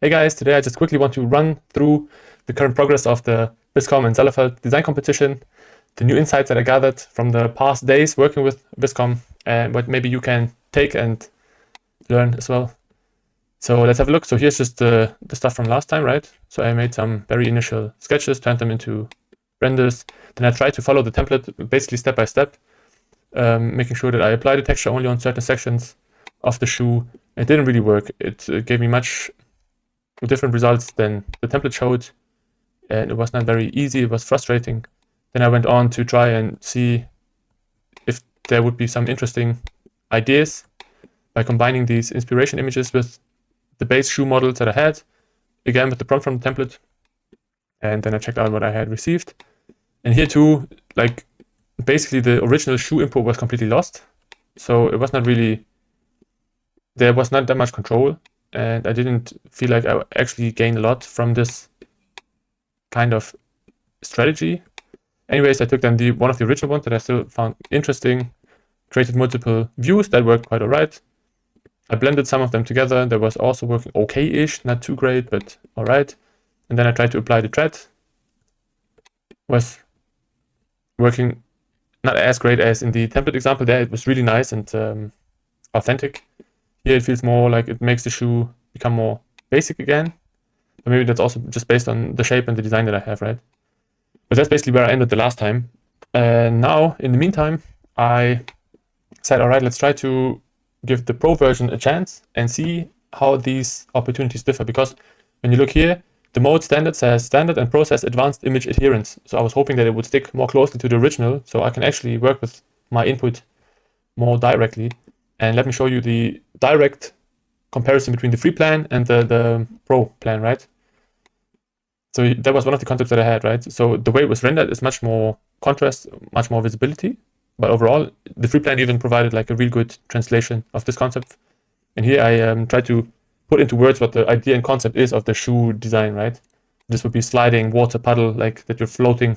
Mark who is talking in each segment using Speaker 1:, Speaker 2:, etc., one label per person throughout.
Speaker 1: Hey guys, today I just quickly want to run through the current progress of the Vizcom and Zellerfeld design competition, the new insights that I gathered from the past days working with Vizcom, and what maybe you can take and learn as well. So let's have a look. So here's just the stuff from last time, right? So I made some very initial sketches, turned them into renders. Then I tried to follow the template basically step by step, making sure that I apply the texture only on certain sections of the shoe. It didn't really work. It gave me much different results than the template showed, and it was not very easy. It was frustrating. Then I went on to try and see if there would be some interesting ideas by combining these inspiration images with the base shoe models that I had, again with the prompt from the template. And then I checked out what I had received. And here too, like basically the original shoe import was completely lost. So it was not really, there was not that much control. And I didn't feel like I actually gained a lot from this kind of strategy. Anyways, I took then one of the original ones that I still found interesting, created multiple views that worked quite alright. I blended some of them together. That was also working okay-ish, not too great, but alright. And then I tried to apply the thread. Was working not as great as in the template example there. It was really nice and authentic. Here it feels more like it makes the shoe become more basic again. But maybe that's also just based on the shape and the design that I have, right? But that's basically where I ended the last time. Now, in the meantime, I said, all right, let's try to give the pro version a chance and see how these opportunities differ. Because when you look here, the mode standard says standard and pro says advanced image adherence. So I was hoping that it would stick more closely to the original so I can actually work with my input more directly. And let me show you the direct comparison between the free plan and the pro plan, right? So that was one of the concepts that I had, right? So the way it was rendered is much more contrast, much more visibility. But overall, the free plan even provided like a real good translation of this concept. And here I tried to put into words what the idea and concept is of the shoe design, right? This would be sliding water puddle, like that you're floating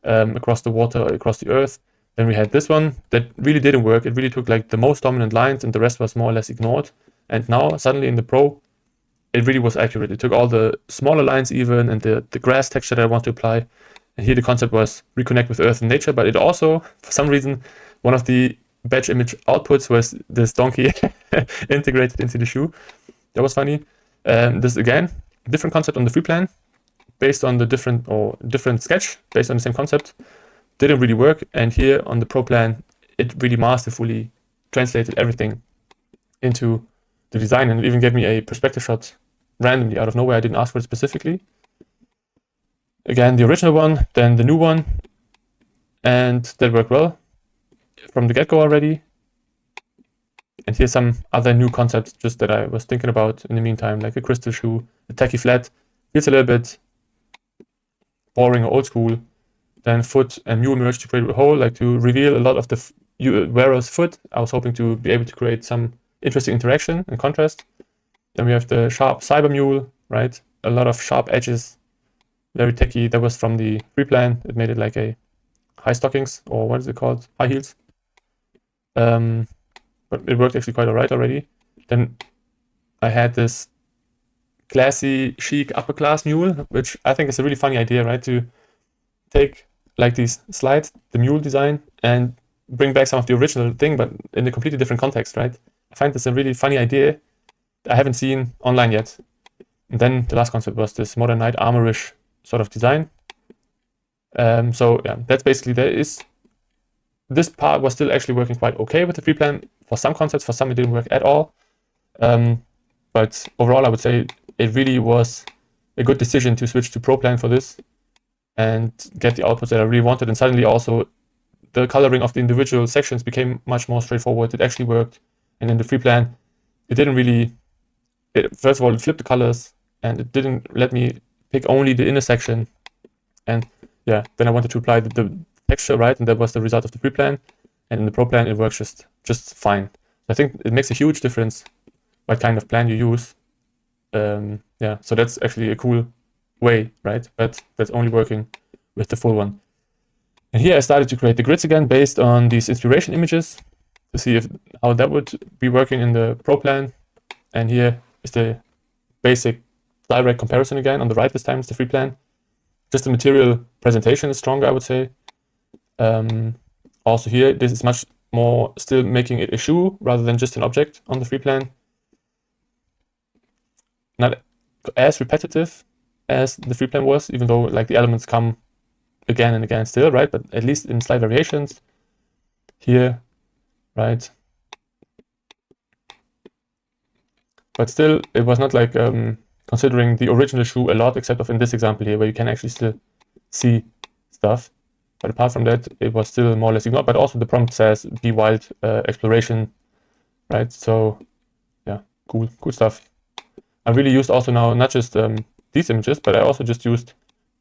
Speaker 1: across the water, across the earth. Then we had this one that really didn't work. It really took like the most dominant lines and the rest was more or less ignored. And now suddenly in the pro, it really was accurate. It took all the smaller lines even and the grass texture that I want to apply. And here the concept was reconnect with earth and nature, but it also, for some reason, one of the batch image outputs was this donkey integrated into the shoe. That was funny. This again, different concept on the free plan, based on the different sketch, based on the same concept. Didn't really work. And here on the pro plan, it really masterfully translated everything into the design, and it even gave me a perspective shot randomly out of nowhere. I didn't ask for it specifically. Again, the original one, then the new one, and that worked well from the get-go already. And here's some other new concepts just that I was thinking about in the meantime, like a crystal shoe, a tacky flat. Feels a little bit boring or old school. Then foot and mule merge to create a whole, like to reveal a lot of the wearer's foot. I was hoping to be able to create some interesting interaction and contrast. Then we have the sharp cyber mule, right? A lot of sharp edges, very techy. That was from the free plan. It made it like a high stockings, or what is it called? High heels. But it worked actually quite alright already. Then I had this classy, chic, upper class mule, which I think is a really funny idea, right? To take like these slides, the mule design, and bring back some of the original thing, but in a completely different context, right? I find this a really funny idea I haven't seen online yet. And then the last concept was this modern knight armorish sort of design. So yeah, that's basically this part was still actually working quite okay with the free plan for some concepts. For some it didn't work at all. But overall I would say it really was a good decision to switch to pro plan for this and get the outputs that I really wanted. And suddenly also the coloring of the individual sections became much more straightforward. It actually worked. And in the free plan, it didn't really, first of all, it flipped the colors and it didn't let me pick only the inner section. And yeah, then I wanted to apply the texture, right? And that was the result of the free plan. And in the pro plan, it works just fine. I think it makes a huge difference what kind of plan you use. Yeah, so that's actually a cool way, right? But that's only working with the full one. And here I started to create the grids again based on these inspiration images to see how that would be working in the pro plan. And here is the basic direct comparison again. On the right this time is the free plan. Just the material presentation is stronger, I would say. Also here, this is much more still making it a shoe rather than just an object on the free plan. Not as repetitive as the free plan was, even though like the elements come again and again still, right? But at least in slight variations here, right? But still, it was not like considering the original shoe a lot, except of in this example here, where you can actually still see stuff. But apart from that, it was still more or less ignored. But also the prompt says be wild, exploration, right? So yeah, cool stuff. I really used also now not just these images, but I also just used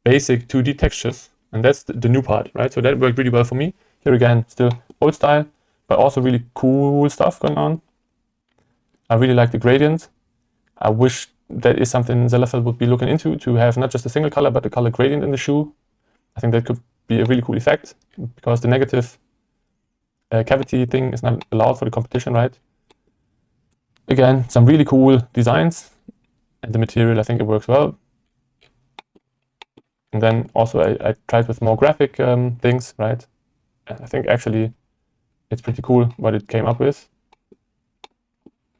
Speaker 1: basic 2D textures, and that's the new part, right? So that worked really well for me. Here again, still old style, but also really cool stuff going on. I really like the gradient. I wish that is something Zellerfeld would be looking into, to have not just a single color, but a color gradient in the shoe. I think that could be a really cool effect, because the negative cavity thing is not allowed for the competition, right? Again, some really cool designs, and the material, I think it works well. And then also I tried with more graphic things, right? And I think actually it's pretty cool what it came up with.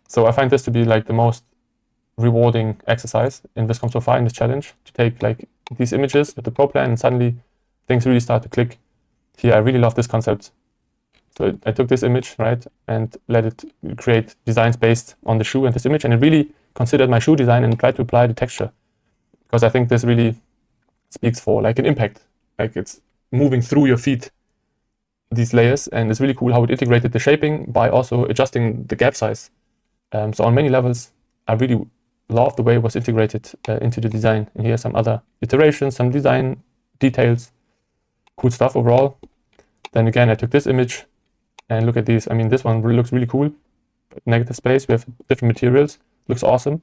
Speaker 1: So I find this to be like the most rewarding exercise in Vizcom so far in this challenge, to take like these images with the Pro Plan and suddenly things really start to click. Here I really love this concept. So I took this image, right, and let it create designs based on the shoe and this image, and it really considered my shoe design and tried to apply the texture, because I think this really speaks for like an impact, like it's moving through your feet, these layers, and it's really cool how it integrated the shaping by also adjusting the gap size. So on many levels, I really love the way it was integrated into the design. And here are some other iterations, some design details, cool stuff overall. Then again, I took this image and look at these. I mean, this one really looks really cool. Negative space, we have different materials, looks awesome.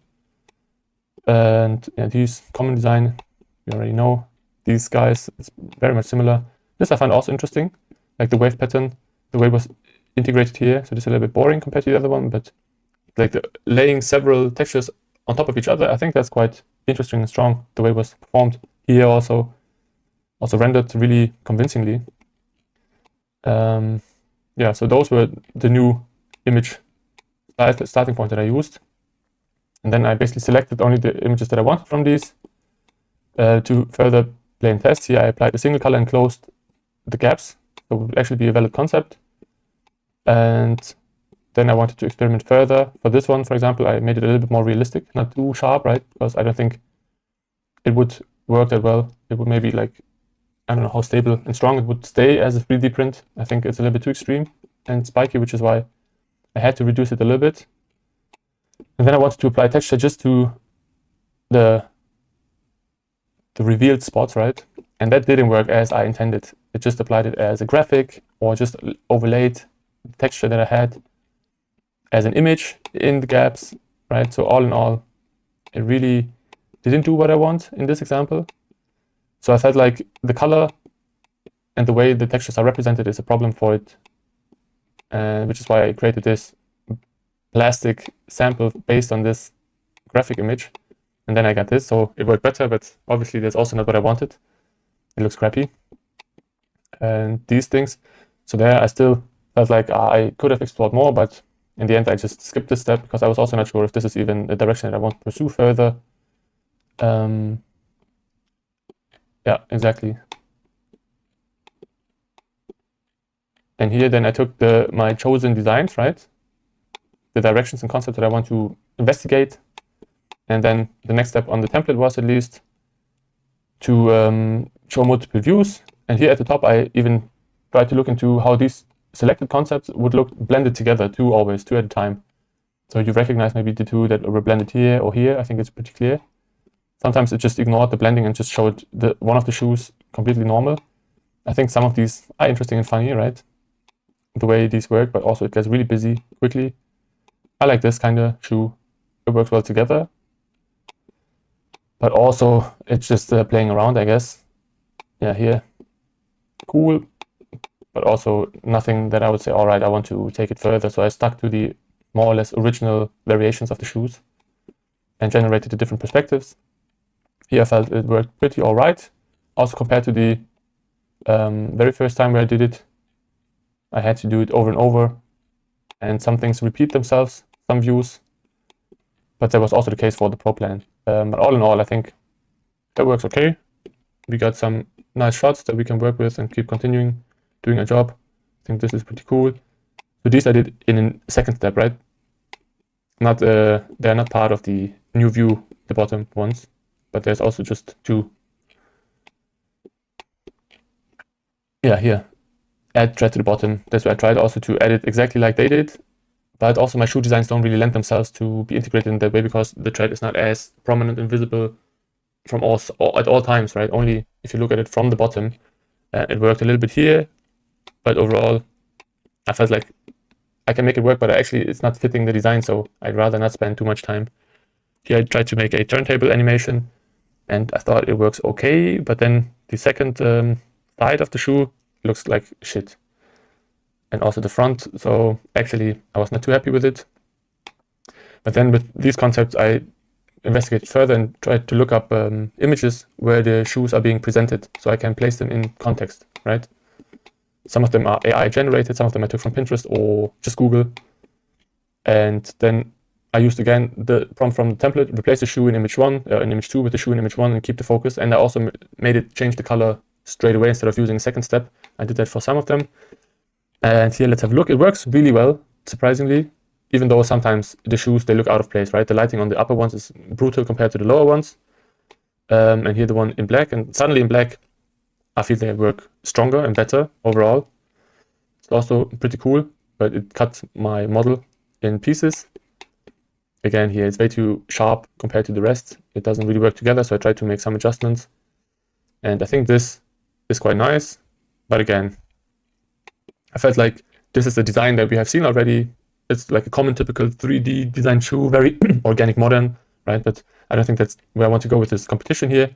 Speaker 1: And yeah, these common design, you already know. These guys, it's very much similar. This I find also interesting, like the wave pattern, the way it was integrated here. So this is a little bit boring compared to the other one, but like laying several textures on top of each other, I think that's quite interesting and strong, the way it was performed here also rendered really convincingly. Yeah, so those were the new image starting point that I used. And then I basically selected only the images that I wanted from these. To further play and test, here I applied a single color and closed the gaps. So it would actually be a valid concept. And then I wanted to experiment further. For this one, for example, I made it a little bit more realistic, not too sharp, right? Because I don't think it would work that well. It would maybe like, I don't know how stable and strong it would stay as a 3D print. I think it's a little bit too extreme and spiky, which is why I had to reduce it a little bit. And then I wanted to apply texture just to the revealed spots, right? And that didn't work as I intended. It just applied it as a graphic, or just overlaid the texture that I had as an image in the gaps, right? So all in all, it really didn't do what I want in this example. So I felt like the color and the way the textures are represented is a problem for it, which is why I created this plastic sample based on this graphic image. And then I got this, so it worked better, but obviously that's also not what I wanted. It looks crappy. And these things, so there I still felt like I could have explored more, but in the end I just skipped this step because I was also not sure if this is even a direction that I want to pursue further. Yeah, exactly. And here then I took my chosen designs, right? The directions and concepts that I want to investigate. And then the next step on the template was at least to show multiple views. And here at the top, I even tried to look into how these selected concepts would look blended together, two at a time. So you recognize maybe the two that were blended here or here. I think it's pretty clear. Sometimes it just ignored the blending and just showed one of the shoes completely normal. I think some of these are interesting and funny, right? The way these work, but also it gets really busy quickly. I like this kind of shoe. It works well together. But also it's just playing around, I guess. Yeah, here. Cool. But also nothing that I would say, all right, I want to take it further. So I stuck to the more or less original variations of the shoes. and generated the different perspectives. Here I felt it worked pretty all right. Also compared to the very first time where I did it, I had to do it over and over, and some things repeat themselves, some views, but that was also the case for the Pro plan. But all in all, I think that works okay. We got some nice shots that we can work with and keep continuing doing a job. I think this is pretty cool. So these I did in a second step, right? Not they're not part of the new view, the bottom ones, but there's also just two. Yeah, here, add thread to the bottom. That's where I tried also to edit exactly like they did, but also my shoe designs don't really lend themselves to be integrated in that way because the thread is not as prominent and visible from at all times, right? Only if you look at it from the bottom. It worked a little bit here, but overall, I felt like I can make it work, but actually it's not fitting the design, so I'd rather not spend too much time. Here I tried to make a turntable animation, and I thought it works okay, but then the second side of the shoe looks like shit. And also the front, so actually I was not too happy with it. But then with these concepts, I investigated further and tried to look up images where the shoes are being presented, so I can place them in context, right? Some of them are AI generated, some of them I took from Pinterest or just Google. And then I used again the prompt from the template, replace the shoe in image 1, in image 2 with the shoe in image 1 and keep the focus. And I also made it change the color straight away instead of using a second step. I did that for some of them. And here, let's have a look. It works really well, surprisingly, even though sometimes the shoes, they look out of place, right? The lighting on the upper ones is brutal compared to the lower ones. And here the one in black, and suddenly in black, I feel they work stronger and better overall. It's also pretty cool, but it cut my model in pieces. Again, here it's way too sharp compared to the rest. It doesn't really work together, so I tried to make some adjustments. And I think this is quite nice, but again, I felt like this is a design that we have seen already. It's like a common typical 3D design shoe, very organic, modern, right? But I don't think that's where I want to go with this competition here.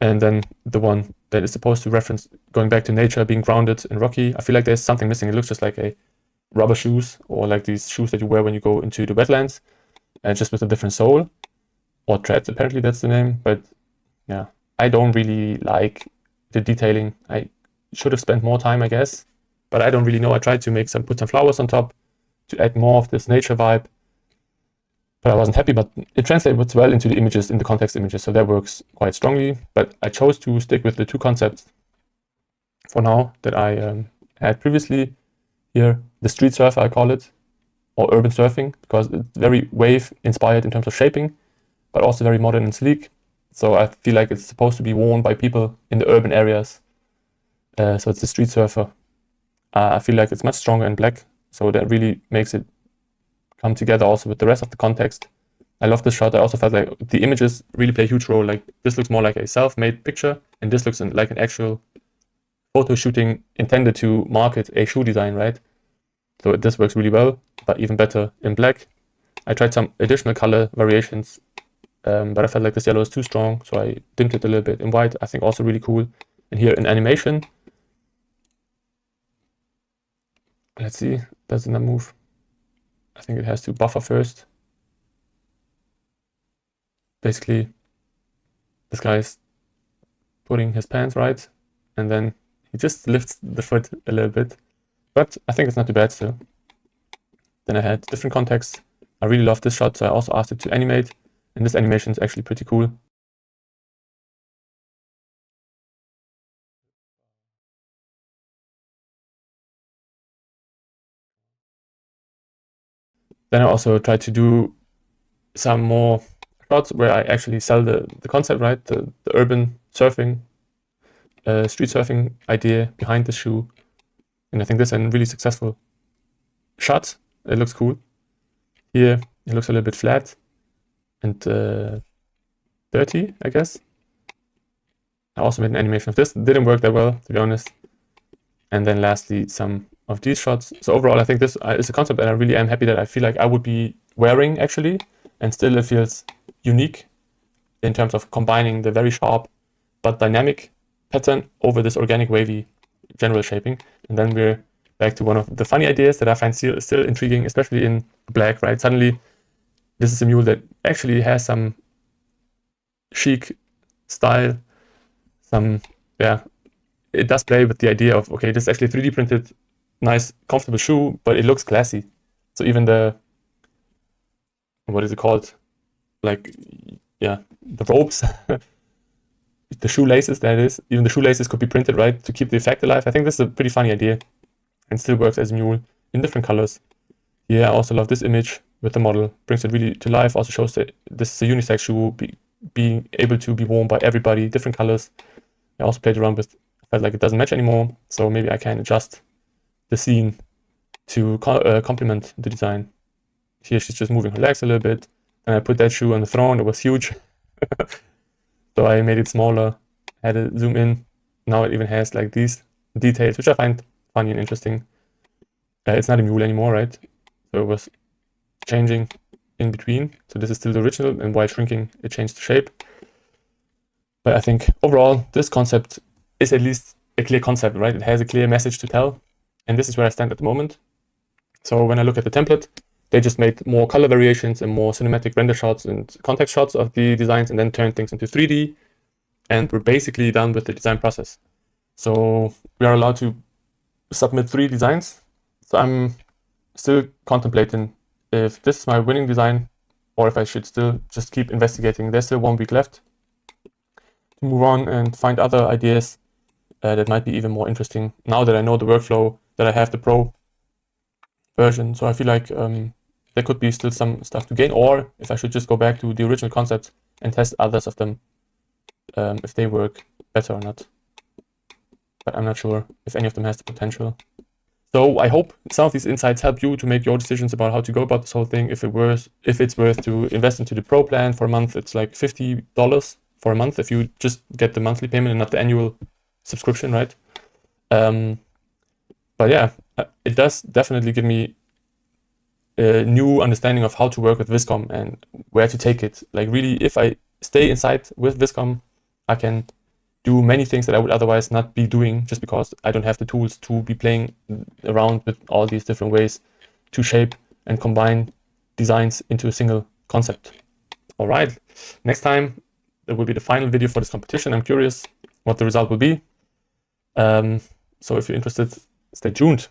Speaker 1: And then the one that is supposed to reference going back to nature, being grounded and rocky. I feel like there's something missing. It looks just like a rubber shoes or like these shoes that you wear when you go into the wetlands, and just with a different sole or tread. Apparently that's the name. But yeah, I don't really like the detailing. I should have spent more time, I guess, but I don't really know. I tried to put some flowers on top to add more of this nature vibe, but I wasn't happy. But it translates well into the images, in the context images, so that works quite strongly. But I chose to stick with the two concepts for now that I had previously. Here, the street surfer, I call it, or urban surfing, because it's very wave inspired in terms of shaping, but also very modern and sleek. So I feel like it's supposed to be worn by people in the urban areas. So it's the street surfer. I feel like it's much stronger in black, so that really makes it come together also with the rest of the context. I love this shot. I also felt like the images really play a huge role. Like this looks more like a self-made picture, and this looks like an actual photo shooting intended to market a shoe design, right? So this works really well, but even better in black. I tried some additional color variations, but I felt like this yellow is too strong, so I dimmed it a little bit in white. I think also really cool. And here in animation, let's see, does it not move? I think it has to buffer first. Basically, this guy is putting his pants right, and then he just lifts the foot a little bit. But I think it's not too bad still. Then I had different contexts. I really love this shot, so I also asked it to animate, and this animation is actually pretty cool. Then I also tried to do some more shots where I actually sell the concept, right? The urban surfing, street surfing idea behind the shoe. And I think this is a really successful shot. It looks cool. Here, it looks a little bit flat and dirty, I guess. I also made an animation of this. It didn't work that well, to be honest. And then lastly, some of these shots. So overall, I think this is a concept that I really am happy that I feel like I would be wearing actually, and still it feels unique in terms of combining the very sharp but dynamic pattern over this organic wavy general shaping. And then we're back to one of the funny ideas that I find still intriguing, especially in black, right? Suddenly, this is a mule that actually has some chic style, some, yeah, it does play with the idea of, okay, this is actually a 3D printed, nice, comfortable shoe, but it looks classy. So even the, what is it called? Like, yeah, the ropes, the shoelaces, that is, even the shoelaces could be printed, right, to keep the effect alive. I think this is a pretty funny idea and still works as Mule in different colors. Yeah, I also love this image with the model, brings it really to life, also shows that this is a unisex shoe, being able to be worn by everybody, different colors. I also played around with, felt like it doesn't match anymore, so maybe I can adjust the scene to complement the design. Here she's just moving her legs a little bit, and I put that shoe on the throne. It was huge. So I made it smaller, had it zoom in. Now it even has like these details, which I find funny and interesting. It's not a Mule anymore, right? So it was changing in between. So this is still the original, and while shrinking, it changed the shape. But I think overall, this concept is at least a clear concept, right? It has a clear message to tell. And this is where I stand at the moment. So when I look at the template, they just made more color variations and more cinematic render shots and context shots of the designs, and then turned things into 3D. And we're basically done with the design process. So we are allowed to submit 3 designs. So I'm still contemplating if this is my winning design or if I should still just keep investigating. There's still 1 week left to move on and find other ideas that might be even more interesting now that I know the workflow, that I have the pro version. So I feel like there could be still some stuff to gain, or if I should just go back to the original concepts and test others of them, if they work better or not. But I'm not sure if any of them has the potential. So I hope some of these insights help you to make your decisions about how to go about this whole thing. If it's worth to invest into the pro plan for a month, it's like $50 for a month if you just get the monthly payment and not the annual subscription, right? But yeah, it does definitely give me a new understanding of how to work with Vizcom and where to take it. Like really, if I stay inside with Vizcom, I can do many things that I would otherwise not be doing just because I don't have the tools to be playing around with all these different ways to shape and combine designs into a single concept. All right, next time there will be the final video for this competition. I'm curious what the result will be. So if you're interested, stay tuned.